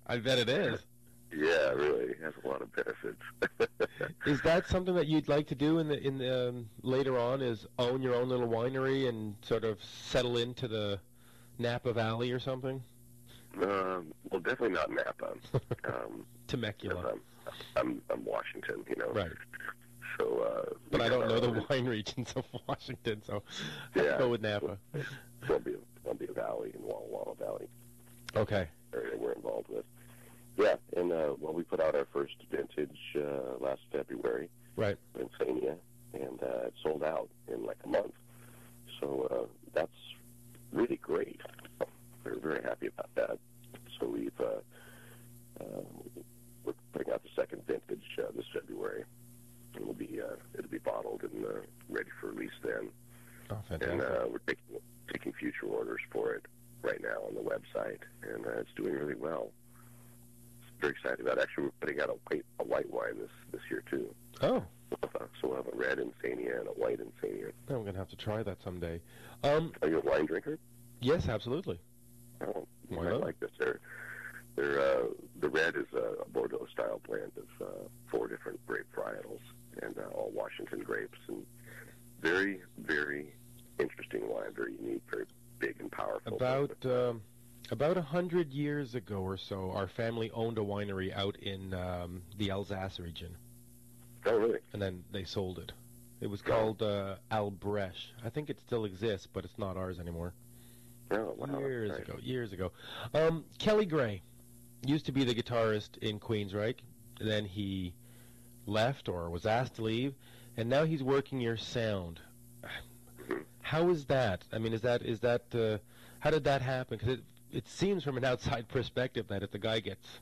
I bet it is. Yeah, really, it has a lot of benefits. Is that something that you'd like to do in the later on? Is own your own little winery and sort of settle into the Napa Valley or something? Well, definitely not Napa. Temecula. 'Cause I'm Washington, Right. So, But I don't know the wine regions of Washington, so I'd go with Napa. Columbia Valley and Walla Walla Valley Okay. area we're involved with. Yeah, and well, we put out our first vintage last February, Right. in Sania, and it sold out in like a month. So that's really great. We're very happy about that. So we're putting out the second vintage this February, and it'll be bottled and ready for release then. Oh, fantastic. And we're taking future orders for it right now on the website, and it's doing really well. Very excited about it. Actually, we're putting out a white wine this year too. Oh. So we'll have a red Insania and a white Insania. I'm going to have to try that someday. Are you a wine drinker? Yes, absolutely. Oh, you Why might not? like this. The red is a Bordeaux style blend of 4 different grape varietals and all Washington grapes, and very, very interesting wine. Very unique, very big and powerful. About 100 years ago or so, our family owned a winery out in the Alsace region, Oh, really? and then they sold it. It was called Albrecht. I think it still exists, but it's not ours anymore. Oh, wow. Years ago. Kelly Gray used to be the guitarist in Queensryche. Then he left or was asked to leave, and now he's working your sound. How is that? I mean, is that how did that happen? Because it seems from an outside perspective that if the guy gets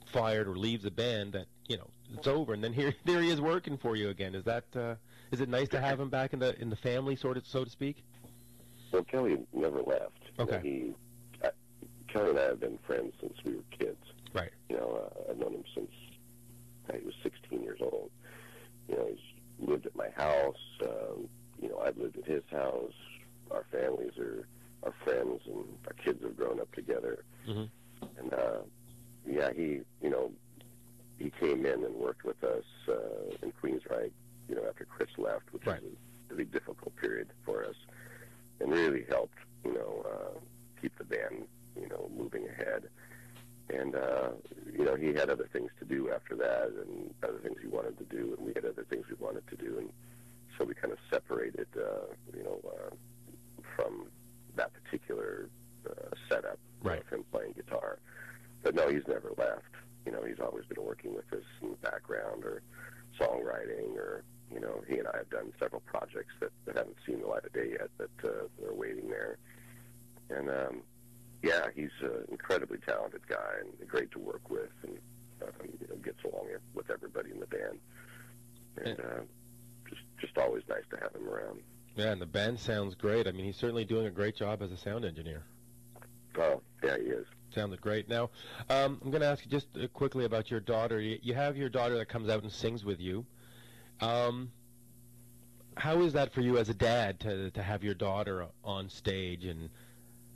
fired or leaves the band, that it's over, and then there he is working for you again. Is it nice to have him back in the family, so to speak? Well, Kelly never left. Okay. Kelly and I have been friends since we were kids. Right. I've known him since he was 16 years old. He's lived at my house. I've lived at his house. Our families are friends, and our kids have grown up together. Mm-hmm. And he came in and worked with us in Queensryche. After Chris left, which Right. was a really difficult period for us, and really helped keep the band moving ahead. And he had other things to do after that, and other things he wanted to do, and we had other things we wanted to do, and so we kind of separated from that particular setup Right. of him playing guitar. But no, he's never left. He's always been working with us in the background or songwriting, or he and I have done several projects that haven't seen the light of day yet, but they're waiting there. And he's an incredibly talented guy and great to work with, and gets along with everybody in the band. And just always nice to have him around. Yeah, and the band sounds great. I mean, he's certainly doing a great job as a sound engineer. Oh, yeah, he is. Sounded great. Now, I'm going to ask you just quickly about your daughter. You have your daughter that comes out and sings with you. How is that for you as a dad to have your daughter on stage? And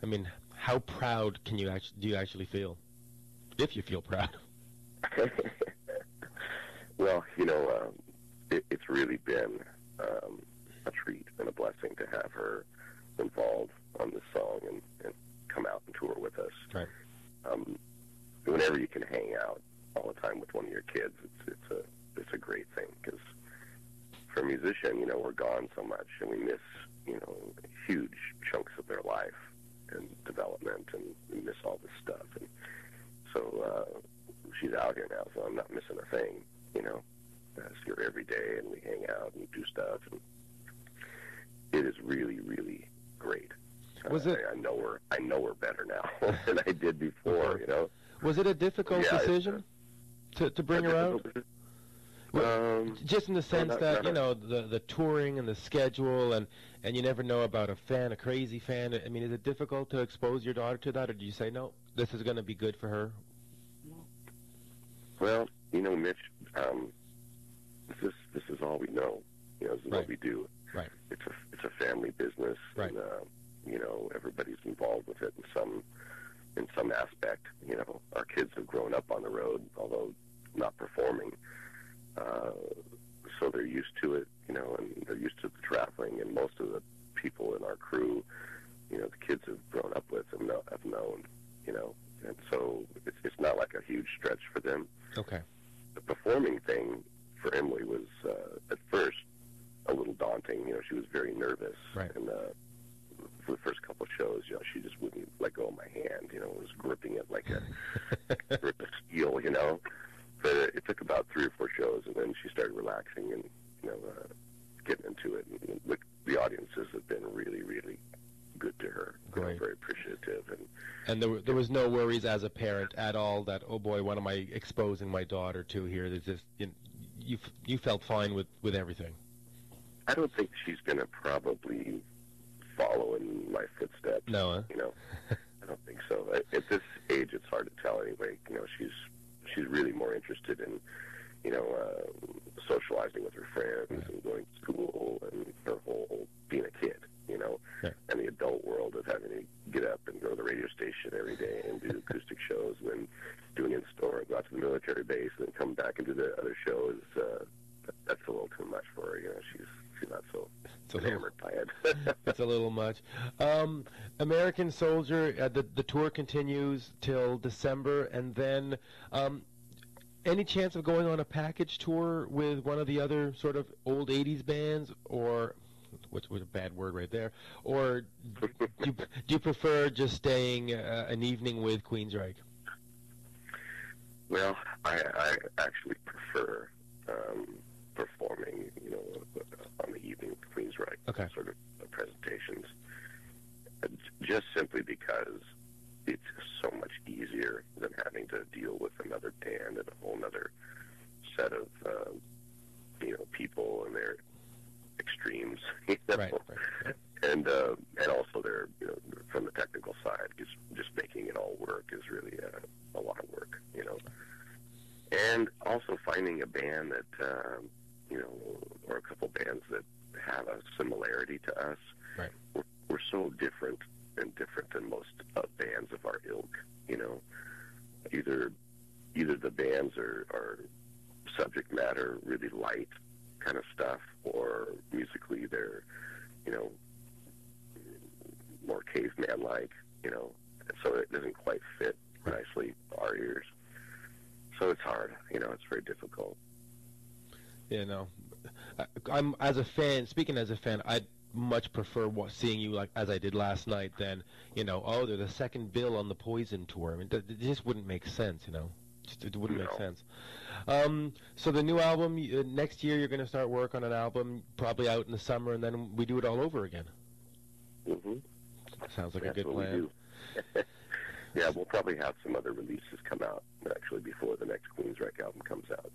I mean, how proud do you actually feel, if you feel proud? Well, it's really been a treat and a blessing to have her involved on this song and come out and tour with us. Right. Whenever you can hang out all the time with one of your kids, it's a great thing, because for a musician, we're gone so much, and we miss huge chunks of their life and development, and we miss all this stuff. And so she's out here now, so I'm not missing a thing. I see her every day, and we hang out and do stuff, and it is really, really great. Was it? I know her better now than I did before. Was it a difficult decision to bring her out? Just in the sense that the touring and the schedule, and you never know about a crazy fan. I mean, is it difficult to expose your daughter to that, or do you say no, this is going to be good for her? Well, Mitch, this is all we know. This is what we do. Right. It's a family business, right. And everybody's involved with it in some in some aspect. You know, our kids have grown up on the road, although not performing. So they're used to it, you know, and they're used to the traveling, and most of the people in our crew, you know, the kids have grown up with and have known, you know, and so it's not like a huge stretch for them. Okay. The performing thing for Emily was at first a little daunting. You know, she was very nervous, right. And for the first couple of shows, you know, she just wouldn't let go of my hand. You know, was gripping it like a grip of steel. You know, but it took about 3 or 4 shows, and then she started relaxing and, you know, getting into it. And the audiences have been really, really good to her. You know, very appreciative. And there was no worries as a parent at all that, oh boy, what am I exposing my daughter to here? There's this, you felt fine with everything. I don't think she's going to probably follow in my footsteps. No, huh? You know, I don't think so. At this age, it's hard to tell anyway. You know, she's really more interested in, you know, socializing with her friends and going to school and her whole being a kid, you know, and the adult world of having to get up and go to the radio station every day and do acoustic shows and then do an in-store and go out to the military base and then come back and do the other shows. That's a little too much for her. You know, she's not so enamored by it. It's a little much. American Soldier, the tour continues till December, and then any chance of going on a package tour with one of the other sort of old 80s bands, or which was a bad word right there, or do you prefer just staying an evening with Queensryche? Well, I actually prefer performing, you know, on the evening with Queensryche sort of presentations, just simply because it's so much easier than having to deal with another band and a whole other set of, you know, people and their extremes, you know? Right. And also their, you know, from the technical side, just making it all work is really a lot of work, you know. And also finding a band that, you know, or a couple bands that have a similarity to us. Right. We're so different than most bands of our ilk, you know. Either the bands are subject matter really light kind of stuff, or musically they're, you know, more caveman-like, you know, so it doesn't quite fit nicely our ears. So it's hard, you know, it's very difficult. You know, I'm as a fan, speaking as a fan, I'd much prefer seeing you like as I did last night than, you know, oh, they're the second bill on the Poison tour. I mean, it just wouldn't make sense, you know. It wouldn't make sense. So the new album, next year you're going to start work on an album, probably out in the summer, and then we do it all over again. Mm-hmm. Sounds like a good plan. Yeah, we'll probably have some other releases come out, actually, before the next Queensryche album comes out,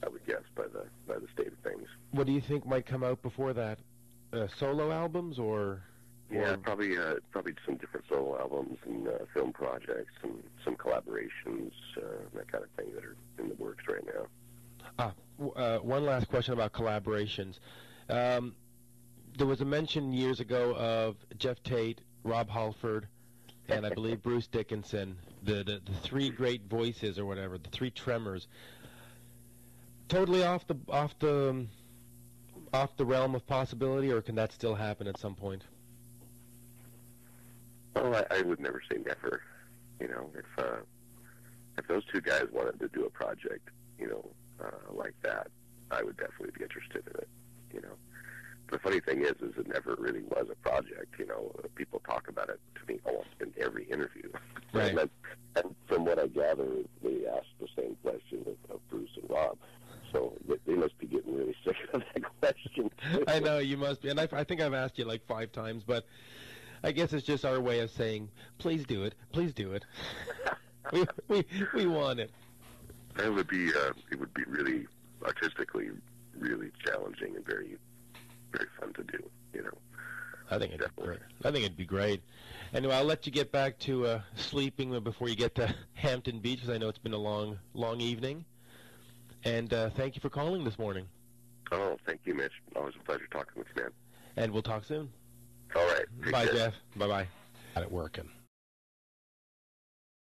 I would guess, by the state of things. What do you think might come out before that? Solo albums or? Yeah, probably some different solo albums and film projects and some collaborations, that kind of thing that are in the works right now. One last question about collaborations. There was a mention years ago of Geoff Tate, Rob Halford, and I believe Bruce Dickinson, the 3 great voices or whatever, the 3 tremors. Totally off the realm of possibility, or can that still happen at some point? Well, I would never say never. You know, if those 2 guys wanted to do a project, you know, like that, I would definitely be interested in it. You know, the funny thing is it never really was a project. You know, people talk about it to me almost in every interview. Right. And from what I gather, they asked the same question of Bruce and Rob. So they must be getting really sick of that question. I know, you must be. And I think I've asked you like 5 times, but I guess it's just our way of saying, please do it. Please do it. we want it. It would be really artistically really challenging and very, very fun to do, you know. I think it'd be great. Anyway, I'll let you get back to sleeping before you get to Hampton Beach, because I know it's been a long evening. And thank you for calling this morning. Oh, thank you, Mitch. Always a pleasure talking with you, man. And we'll talk soon. All right. Bye, Geoff. Bye-bye. Got it working.